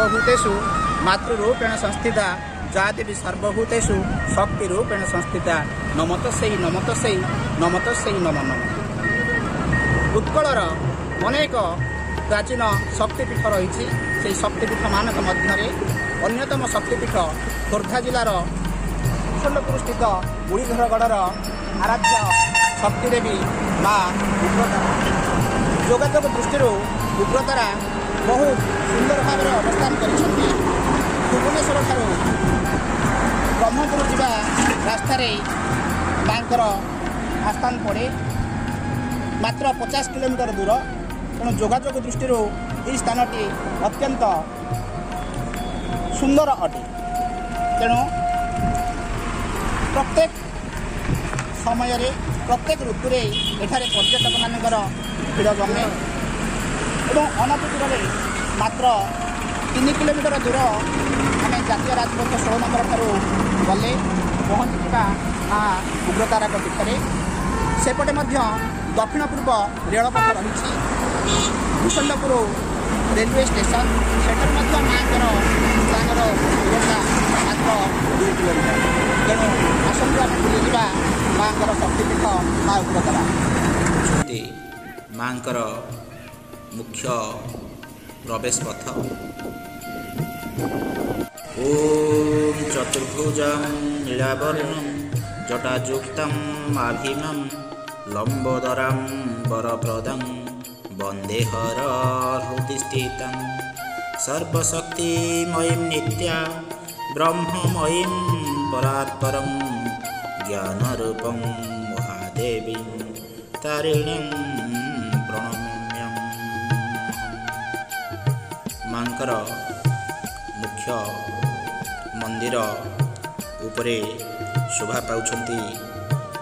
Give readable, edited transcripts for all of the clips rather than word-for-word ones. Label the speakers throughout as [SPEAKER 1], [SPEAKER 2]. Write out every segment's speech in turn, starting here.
[SPEAKER 1] सर्वभूतेषु मातृरूपेण संस्थिता जा देवी सर्वभूतेषु शक्तिरूपेण संस्थिता नमतस्यै नमतस्यै नमतस्यै नमो नमः। उत्कलर अनेक प्राचीन शक्तिपीठ रही से शक्तिपीठ मानक मध्य अन्यतम शक्तिपीठ खोर्धा जिलार कुशलपुर स्थित बुढ़ीधरगढ़ आराध्य शक्तिदेवी माँ उग्रतारा। जोगाजोग दृष्टि उग्रतारा बहुत सुंदर भाव में अवस्थान कर भुवनेश्वर ठारू ब्रह्मपुर जा रास्तार माँकर आस्थान पड़े मात्र 50 किलोमीटर दूर। तेणु जोगाजोग दृष्टि यह स्थानटी अत्यंत सुंदर अटे। तेणु प्रत्येक समय प्रत्येक ऋतु एठारे पर्यटक मानकर भीड़ जमे और अनतिदूर मात्र 3 किलोमीटर दूर आम जातीय राजपथ 16 नंबर ठारू गले पहुँचा माँ उग्रतारा पीठे। सेपटे दक्षिण पूर्व रेलपथ रही कुशलपुर रेलवे स्टेशन सेठर माँकर स्थानर दूरता मात्र 2 किलोमीटर। तेणु आसतु आम बुझा माँकर शक्तिपीठ माँ उग्रतारा
[SPEAKER 2] माँकर मुख्य प्रवेश पथ। ओम चतुर्भुजं नीलावर्णं जटायुक्तं आभीमं लंबोदरं वरप्रदं वंदेहर हृदि स्थितं सर्वशक्तिमयीं नित्या ब्रह्ममयीं परात्परं ज्ञानरूपं महादेवीं तारिणीं प्रणम्यं। माँकर मुख्य मंदिर उपरे शोभा पाउछंती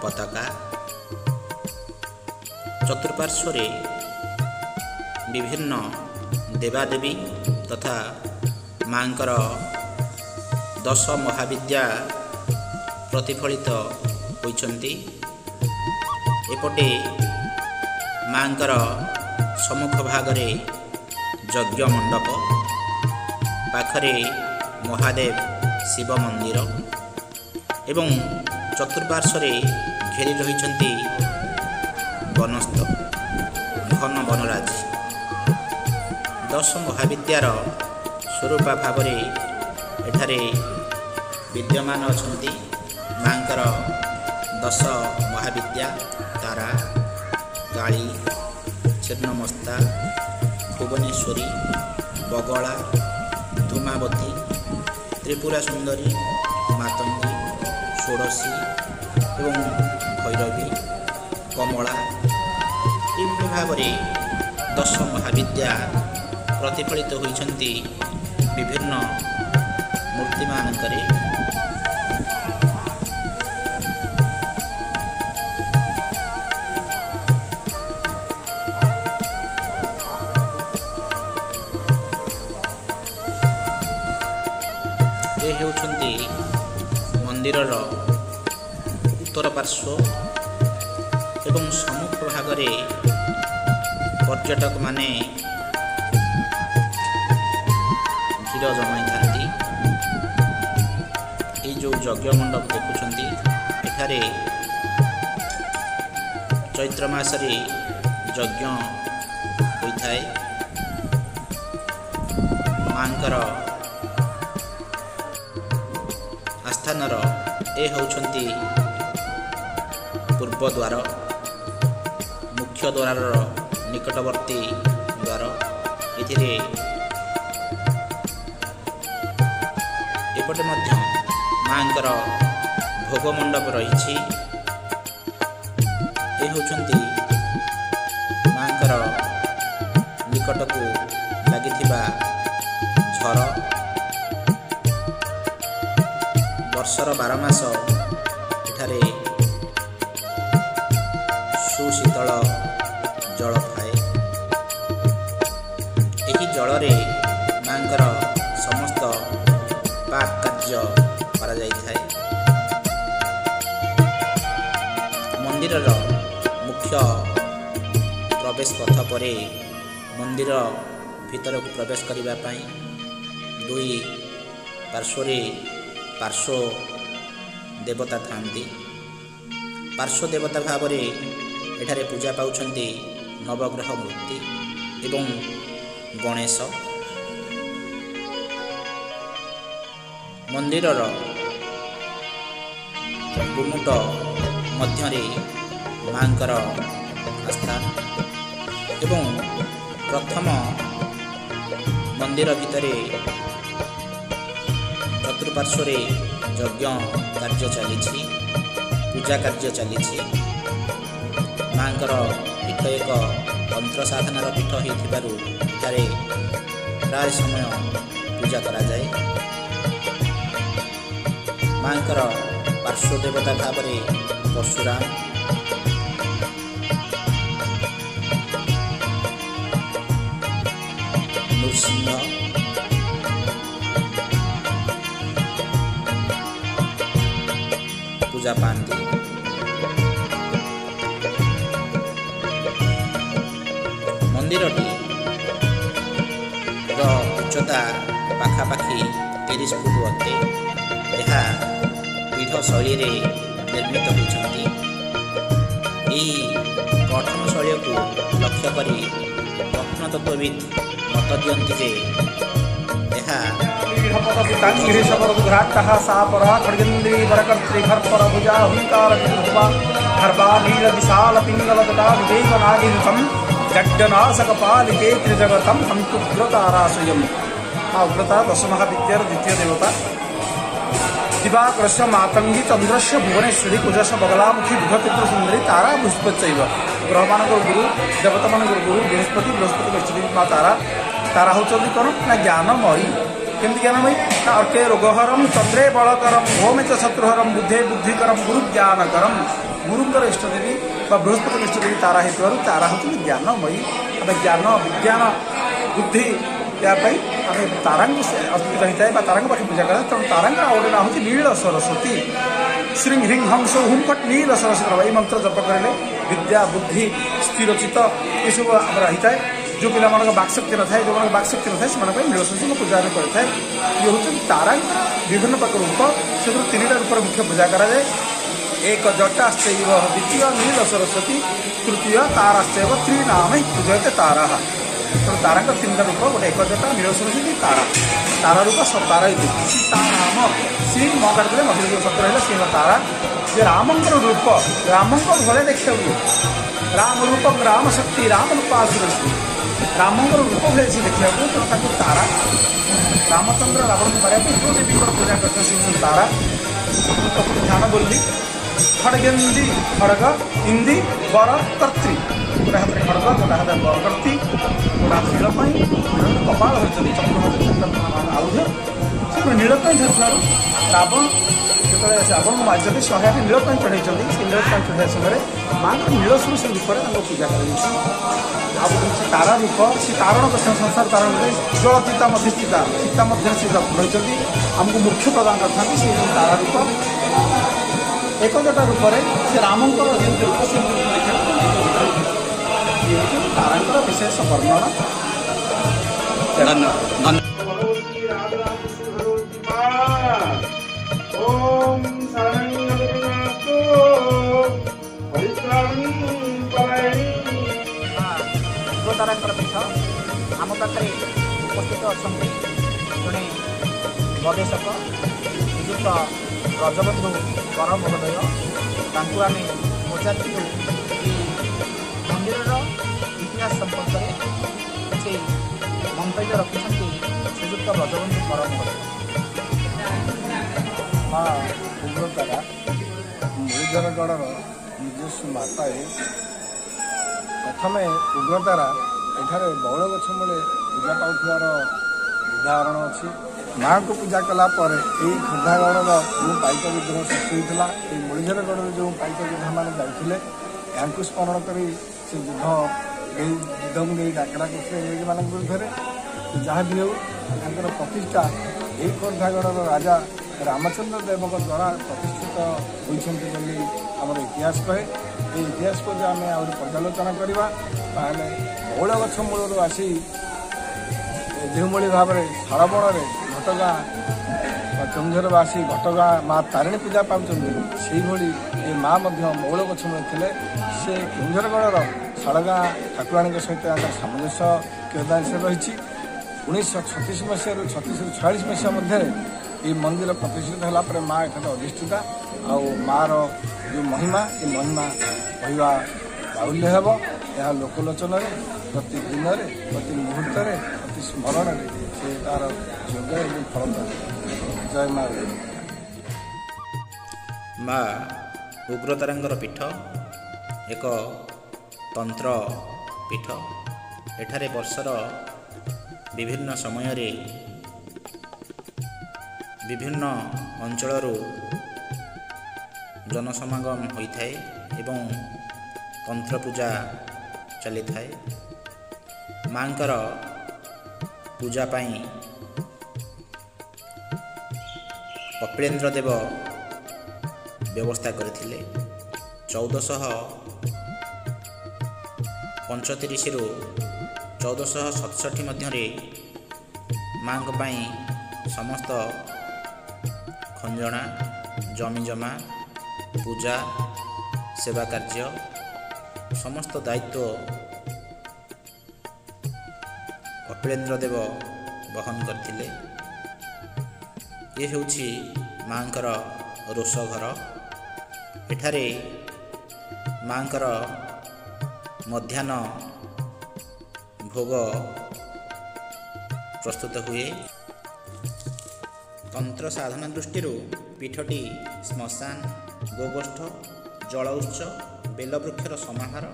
[SPEAKER 2] पताका। चतुर्पार्श्व विभिन्न देवादेवी तथा माँकर 10 महाविद्या प्रतिफलित होइछंती। एपटे माँकर सम्मुख भागरे यज्ञ मंडप पाखरे महादेव शिव मंदिर एवं चतुर्पार्श्व घेरी रही वनस्थ घन वनराज। 10 महाविद्यार स्वरूप भाव एठारे विद्यमान अछंती माँकर 10 महाविद्या तारा काली छिन्नमस्ता भुवनेश्वरी बगला धूमावती त्रिपुरा सुंदरी मातंगी षोड़शी एवं भैरवी कमला एभली भाव 10 महाविद्या प्रतिफलित होइछंती विभिन्न मूर्ति मानकरे। ये हेउछंती मंदिरर उत्तर पार्श्व एवं सम्मुख भागरे पर्यटक माने भीड़ जमाई थांती। ये जो यज्ञ मंडप देखुछंती एठारे चैत्र मासरे यज्ञ होइथाय। माँकर आस्थानर ए होउछंती पूर्व द्वार मुख्य द्वार निकटवर्ती द्वार। एथिरे एपटे मध्य माँकर भोग मंडप रही। ए होउछंती माँकर निकटकू लागिथिबा झर। वर्षर 12 मास एठारे सुशीतल जल थाए। एही जलरे माँकर समस्त पाक कार्य करा जाइथाए। मंदिरर मुख्य प्रवेश पथ परे मंदिर भीतर को प्रवेश करने दुई पार्श्व पार्श्व देवता थांती। पार्श्व देवता भाव में एठारे पूजा पाउछंती नवग्रह मूर्ति एवं गणेश। मंदिरर गुमुट मध्यरे मांकर आस्था एवं प्रथम मंदिर भितरे चतुर्पार्श्व यज्ञ कार्य चली पूजा कार्य चली मांकर पीठ एक तंत्र साधनार पीठ होइथिबारु एठारे प्राय समय पूजा करा जाए। मांकर पार्श्व देवता भाव में परशुराम, नृसिंह, पूजा पाती। मंदिरटी उच्चता पाखापाखि 30 फुट अटे। यह पीठ शैली निर्मित होती। गठन शैली को लक्ष्य कर प्रत्नतत्वविद मत दियंती जे
[SPEAKER 3] जड्डनाशकपालिके त्रिजगतं हंतुग्रताराशयम्। उग्रता दश महाविद्यार द्वितीय देवता। दिवाकरस्य मातंगी चंद्रस्य भुवनेश्वरी कुजस्य बगलामुखी बुधपितृ सुंदरी तारा बृहस्पति। ग्रहमान गुरु देवता मान गुरु बृहस्पति बृहस्पति माँ तारा। तारा होती कौन ना ज्ञानमयी। केमती ज्ञानमयी ना अर्के रोगहरम चंद्रे बलकरम भौमे च शत्रुहरम बुद्धे बुद्धिकरम गुरु ज्ञानकरम। गुरुंकर इष्टदेवी बृहस्पति इष्टदेवी तारा हो तारा होती ज्ञानमयी। आम ज्ञान विज्ञान बुद्धि यापाई आम तारा अस्तित्व होता है तारा पाखे पूजा करें। तेणु तारा गोटे ना हूँ नील सरस्वती। श्री ह्रीं हंस हुं फट नील सरस्वती। ये मंत्र जप करें विद्या बुद्धि स्थिरचित ये सब आम रही है। जो पिला बाक्शक्ति न थाए जो बाक्शक्ति न थाए से नील सरस्वती पूजा करें। ये हूँ तारा विभिन्न प्रकार रूप से 3टा रूप मुख्य पूजा कराए। एक जटाश्चैव द्वितीय नील सरस्वती तृतीय ताराश्चैव त्रिनाम पूजयते तारा। तो तारा 3टा रूप गोटे एक जटा नील सरस्वती तारा। तारा रूप तारा सीता नाम सी म काटिदे मध्य जो सत्य रहा सी तारा। जे रामंकर रूप रामंकर भले देखा राम रूपम राम शक्ति राम रूपासुरश्री। रामंकर रूप भले सी देखा तेणु तारा रामचंद्र रावण को मारे जो देवी पूजा करते तारा। ध्यान बोली खड़गेन्दी खड़ग इंदी बर कर्त्री। गोटे हाथ में खड़ग गोटे हाथ में बरकर्ती गोटे हाथ नीलकई कपाल होती आयुध से नीलकई धरु रावण जो रावण को मारी 100 नीलकई चढ़ाई से नीलकई चढ़ाई समय माँ नील सरस्वती रूप में पूजा कर तारा रूप से तारण कृष्ण संसार तारण जलचिता मध्यस्थिता सीता मध्य से रही आमको मुख्य प्रदान करता तारा रूप। एक जटा रूप से रामंकर रूप से तारा विशेष वर्णना।
[SPEAKER 1] तारा पीठ आम पाखे उपस्थित अच्छा जड़े गवेषक श्रीजुक्त रजबंधु कर महोदय। आम पचारू मंदिर इतिहास संपर्क में किसी मंतव्य रखिंट श्रीजुक्त रजबंधु कर महोदय।
[SPEAKER 4] माँ उग्रतारा मुरलीधरगढ़ ନିଜସ୍ୱ ମାତା। प्रथमे उग्रतारा एठारे बौल गछ मूले पूजा पाउथिबार उदाहरण अच्छी। माँ को पूजा कलापर यही खोर्धागढ़ जो पाइक विद्रोह सृष्टि होता है मुरलीधरगढ़ जो पाइक योद्धा मैंने जाते यहाँ स्मरण कर युद्ध मुझे डाकरा करते विरुद्ध जहाँ भी हो प्रतिष्ठा यही खोर्धागढ़ राजा रामचंद्र देव द्वारा प्रतिष्ठित होती आमर इतिहास कहे। ये इतिहास को जो आम आ पर्यालोचना करवा बौल गछ मूलर आसी जो भाव में शालबण में ଘଟଗାଁ କେଉଁଝରବାସୀ ଘଟଗାଁ ମା ତାରିଣୀ ପୂଜା ପାଉଛନ୍ତି, ସେହିଭଳି ଏ ମା ମଧ୍ୟ ମଉଳ ଗଛ ମୂଳେ ଥିଲେ। ସେ କେଉଁଝରଗଡ଼ର ଶାଳଗାଁ ଠାକୁରାଣୀଙ୍କ ସହିତ ତାଙ୍କର ସାମଞ୍ଜସ୍ୟ କେଦାଂଶ ରହିଛି। 1936 ମସିହାରୁ 46 ମସିହା ମଧ୍ୟରେ ଏହି ମନ୍ଦିର ପ୍ରତିଷ୍ଠିତ ହେଲା ପରେ ମା ଏଠାରେ ଅଧିଷ୍ଠିତା। ଆଉ ମାର ଯେଉଁ ମହିମା, ଏ ମହିମା କହିବା ବାହୁଲ୍ୟ ହେବ। ଏହା ଲୋକଲୋଚନରେ ପ୍ରତି ଦିନରେ, ପ୍ରତି ମୁହୂର୍ତ୍ତରେ, ପ୍ରତି ସ୍ମରଣରେ ସେ ତାର ଯୋଗ ଏବଂ ଫଳ ପାଏ। ଜୟ ମା।
[SPEAKER 2] ମା ଉଗ୍ରତାରାଙ୍କର ପୀଠ ଏକ ତନ୍ତ୍ର ପୀଠ। ଏଠାରେ ବର୍ଷର ବିଭିନ୍ନ ସମୟରେ ବିଭିନ୍ନ ଅଞ୍ଚଳରୁ ଜନସମାଗମ ହୋଇଥାଏ ଏବଂ ତନ୍ତ୍ର ପୂଜା ଚାଲିଥାଏ। ମାଙ୍କର ପୂଜା ପାଇଁ କପିଳେନ୍ଦ୍ର ଦେବ ବ୍ୟବସ୍ଥା କରିଥିଲେ। 1435ରୁ 1467 ମଧ୍ୟରେ ମାଙ୍କ ପାଇଁ ସମସ୍ତ ଖଞ୍ଜଣା, ଜମିଜମା, ପୂଜା, ସେବା କାର୍ଯ୍ୟ ସମସ୍ତ ଦାୟିତ୍ୱ କପିଳେନ୍ଦ୍ର ଦେବ ବହନ କରିଥିଲେ। ଇଏ ହେଉଛି ମାଙ୍କର ରୋଷ ଘର। ଏଠାରେ ମାଙ୍କର ମଧ୍ୟାହ୍ନ ଭୋଗ ପ୍ରସ୍ତୁତ ହୁଏ। ତନ୍ତ୍ର ସାଧନା ଦୃଷ୍ଟିରୁ ପୀଠଟି ଶ୍ମଶାନ, ଗୋଗୋଷ୍ଠ, ଜଳ ଉତ୍ସ, ବେଲବୃକ୍ଷର ସମାହାର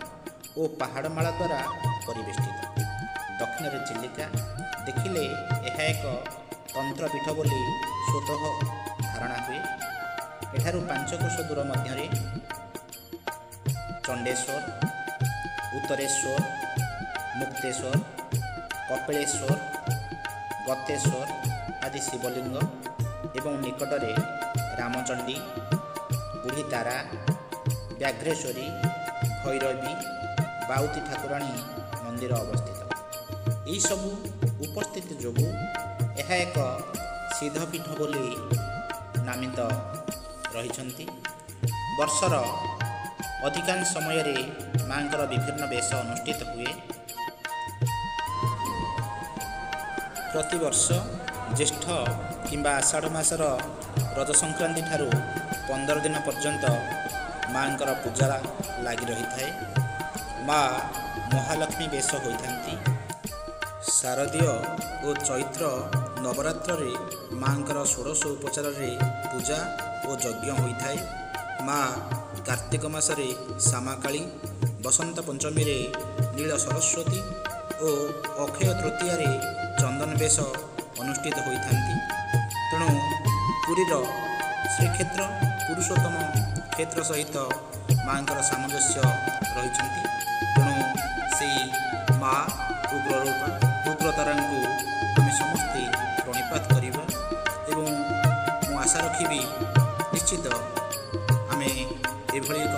[SPEAKER 2] ଓ ପାହାଡ଼ମାଳା ଦ୍ୱାରା ପରିବେଷ୍ଟିତ। ଦକ୍ଷିଣରେ ଚିଲିକା। ଦେଖିଲେ ଏହା ଏକ ତନ୍ତ୍ରପୀଠ ବୋଲି ସ୍ୱତଃ ଧାରଣା ହୁଏ। ଏଠାରୁ 5 କୋଶ ଦୂର ମଧ୍ୟରେ ଚଣ୍ଡେଶ୍ୱର, ଉତ୍ତରେଶ୍ୱର, ମୁକ୍ତେଶ୍ୱର, କପିଳେଶ୍ୱର, ଗତେଶ୍ୱର ଆଦି ଶିବଲିଙ୍ଗ ଏବଂ ନିକଟରେ ରାମଚଣ୍ଡୀ, ବୁଢ଼ୀ ତାରା, ବ୍ୟାଘ୍ରେଶ୍ୱରୀ, ଭୈରବୀ, ବାଉତି ଠାକୁରାଣୀ ମନ୍ଦିର ଅବସ୍ଥିତ। ଏହିସବୁ ଉପସ୍ଥିତି ଯୋଗୁଁ ଏହା ଏକ ସିଦ୍ଧପୀଠ ବୋଲି ନାମିତ ରହିଛନ୍ତି। ବର୍ଷର ଅଧିକାଂଶ ସମୟରେ ମାଙ୍କର ବିଭିନ୍ନ ବେଶ ଅନୁଷ୍ଠିତ ହୁଏ। ପ୍ରତିବର୍ଷ ଜ୍ୟେଷ୍ଠ କିମ୍ବା ଆଷାଢ଼ ମାସର ରଜ ସଂକ୍ରାନ୍ତି ଠାରୁ 15 ଦିନ ପର୍ଯ୍ୟନ୍ତ ମାଙ୍କର ପୂଜା ଲାଗି ରହିଥାଏ। ମା ମହାଲକ୍ଷ୍ମୀ ବେଶ ହୋଇଥାନ୍ତି। ଶାରଦୀୟ ଓ ଚୈତ୍ର ନବରାତ୍ରରେ ମାଙ୍କର 16 ଉପଚାରରେ ପୂଜା ଓ ଯଜ୍ଞ ହୋଇଥାଏ। ମା କାର୍ତ୍ତିକ ମାସରେ ଶ୍ୟାମାକାଳୀ, ବସନ୍ତ ପଞ୍ଚମୀରେ ନୀଳ ସରସ୍ୱତୀ ଓ ଅକ୍ଷୟ ତୃତୀୟାରେ ଚନ୍ଦନ ବେଶ ଅନୁଷ୍ଠିତ ହୋଇଥାନ୍ତି। ତେଣୁ ପୁରୀର ଶ୍ରୀକ୍ଷେତ୍ର ପୁରୁଷୋତ୍ତମ କ୍ଷେତ୍ର ସହିତ ମାଙ୍କର ସାମଞ୍ଜସ୍ୟ ରହିଛନ୍ତି। ତେଣୁ ସେହି ମା ଉଗ୍ରତାରାଙ୍କୁ ଆମେ ସମସ୍ତେ ପ୍ରଣିପାତ କରିବା ଏବଂ ମୁଁ ଆଶା ରଖିବି ନିଶ୍ଚିତ ଆମେ ଏଭଳି ଏକ